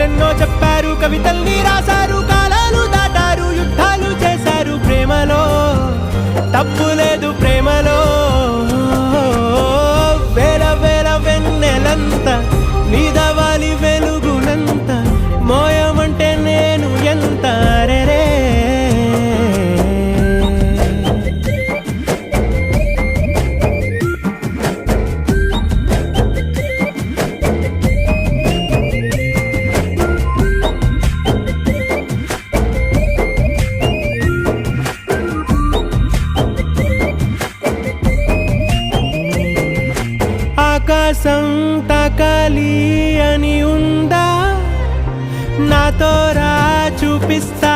కథలెన్నో చెప్పారు, కవితల్ని రాశారు, కాలాలు దాటారు, యుద్ధాలు చేశారు. ప్రేమలో తప్పు లేదు, ప్రేమలో వేల వేల వెన్నెలంత నీదవాలి వెలుగునంత, మోయమంటే నేను ఎంత రే. ఆకాశం తాకాలి అని ఉందా, నాతో రా చూపిస్తా